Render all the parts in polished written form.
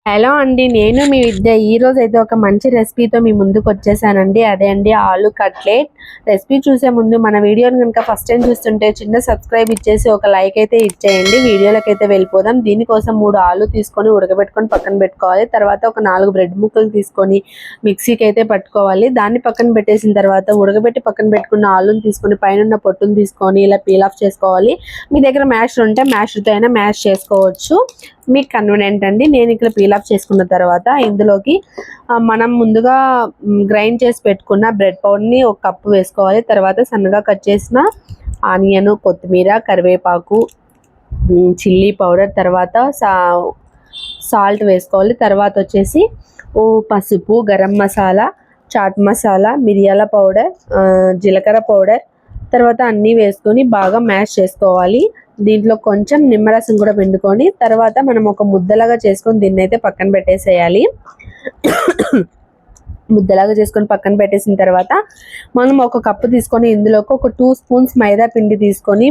Hello అండి, నేను మీ విద్య. ఈ రోజు అయితే ఒక మంచి రెసిపీతో మీ ముందుకు వచ్చేసానండి. అదే అండి ఆలు కట్లెట్. రెసిపీ చూసే ముందు మన వీడియోని కనుక ఫస్ట్ టైం చూస్తుంటే చిన్న సబ్స్క్రైబ్ ఇచ్చేసి ఒక లైక్ అయితే ఇచ్చేయండి. వీడియోలోకి అయితే వెళ్ళిపోదాం. దీనికోసం 3 ఆలు తీసుకొని ఉడకబెట్టుకొని పక్కన పెట్టుకోవాలి. తర్వాత ఒక 4 బ్రెడ్ ముక్కలు తీసుకొని మిక్సీకి అయితే పట్టుకోవాలి. దాన్ని పక్కన పెట్టేసిన తర్వాత ఉడకబెట్టి పక్కన పెట్టుకున్న ఆలుని తీసుకొని పైన పొట్టును తీసుకొని ఇలా పీల్ ఆఫ్ చేసుకోవాలి. మీ దగ్గర మ్యాషర్ ఉంటే మ్యాషర్తో అయినా మ్యాష్ చేసుకోవచ్చు, మీకు కన్వీనియంట్ అండి. నేను ఇక్కడ పీల్ ఆఫ్ చేసుకున్న తర్వాత ఇందులోకి మనం ముందుగా గ్రైండ్ చేసి పెట్టుకున్న బ్రెడ్ పౌడర్ని ఒక కప్పు వేసుకోవాలి. తర్వాత సన్నగా కట్ చేసిన ఆనియన్, కొత్తిమీర, కరివేపాకు, చిల్లీ పౌడర్, తర్వాత సాల్ట్ వేసుకోవాలి. తర్వాత వచ్చేసి పసుపు, గరం మసాలా, చాట్ మసాలా, మిరియాల పౌడర్, జీలకర్ర పౌడర్, తర్వాత అన్నీ వేసుకొని బాగా మ్యాష్ చేసుకోవాలి. దీంట్లో కొంచెం నిమ్మరసం కూడా పిండుకొని తర్వాత మనం ఒక ముద్దలాగా చేసుకొని దీన్ని అయితే పక్కన పెట్టేసేయాలి. ముద్దలాగా చేసుకొని పక్కన పెట్టేసిన తర్వాత మనం ఒక కప్పు తీసుకొని ఇందులోకి ఒక 2 స్పూన్స్ మైదా పిండి తీసుకొని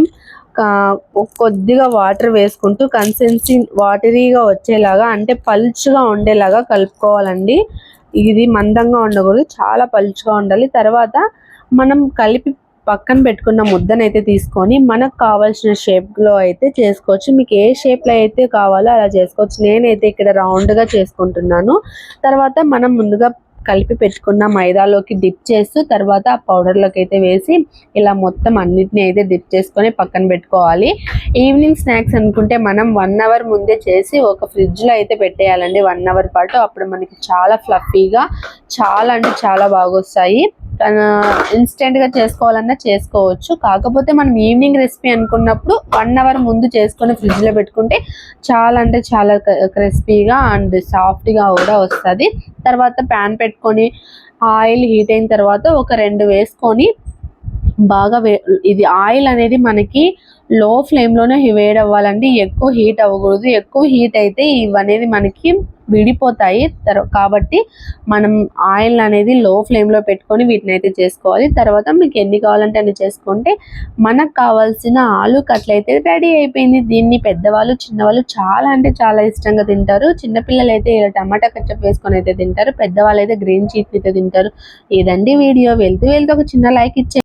కొద్దిగా వాటర్ వేసుకుంటూ కన్సిస్టెన్సీ వాటరీగా వచ్చేలాగా, అంటే పల్చగా ఉండేలాగా కలుపుకోవాలండి. ఇది మందంగా ఉండకూడదు, చాలా పల్చగా ఉండాలి. తర్వాత మనం కలిపి పక్కన పెట్టుకున్న ముద్దనైతే తీసుకొని మనకు కావాల్సిన షేప్లో అయితే చేసుకోవచ్చు. మీకు ఏ షేప్లో అయితే కావాలో అలా చేసుకోవచ్చు. నేనైతే ఇక్కడ రౌండ్గా చేసుకుంటున్నాను. తర్వాత మనం ముందుగా కలిపి పెట్టుకున్న మైదాలోకి డిప్ చేస్తూ తర్వాత ఆ పౌడర్లోకి అయితే వేసి ఇలా మొత్తం అన్నిటిని అయితే డిప్ చేసుకొని పక్కన పెట్టుకోవాలి. ఈవినింగ్ స్నాక్స్ అనుకుంటే మనం 1 అవర్ ముందే చేసి ఒక ఫ్రిడ్జ్లో అయితే పెట్టేయాలండి 1 అవర్ పాటు. అప్పుడు మనకి చాలా ఫ్లఫీగా చాలా అంటే చాలా బాగా వస్తాయి. ఇన్స్టెంట్గా చేసుకోవాలన్నా చేసుకోవచ్చు. కాకపోతే మనం ఈవినింగ్ రెసిపీ అనుకున్నప్పుడు 1 అవర్ ముందు చేసుకొని ఫ్రిడ్జ్లో పెట్టుకుంటే చాలా అంటే చాలా క్రిస్పీగా అండ్ సాఫ్ట్గా కూడా వస్తుంది. తర్వాత ప్యాన్ పెట్టుకొని ఆయిల్ హీట్ అయిన తర్వాత ఒక 2 వేసుకొని బాగా ఇది ఆయిల్ అనేది మనకి లో ఫ్లేమ్లోనే వేడవ్వాలండి. ఎక్కువ హీట్ అవ్వకూడదు. ఎక్కువ హీట్ అయితే ఇవనేది మనకి విడిపోతాయి. కాబట్టి మనం ఆయిల్ అనేది లో ఫ్లేమ్లో పెట్టుకొని వీటిని అయితే చేసుకోవాలి. తర్వాత మీకు ఎన్ని కావాలంటే అన్ని చేసుకుంటే మనకు కావాల్సిన ఆలు కట్లెట్ అయితే రెడీ అయిపోయింది. దీన్ని పెద్దవాళ్ళు చిన్నవాళ్ళు చాలా అంటే చాలా ఇష్టంగా తింటారు. చిన్నపిల్లలు అయితే టమాటా కచ్చప్ వేసుకొని అయితే తింటారు. పెద్దవాళ్ళు అయితే గ్రీన్ చట్నీతో తింటారు. ఇదండి వీడియో. వెళ్తూ ఒక చిన్న లైక్ ఇచ్చే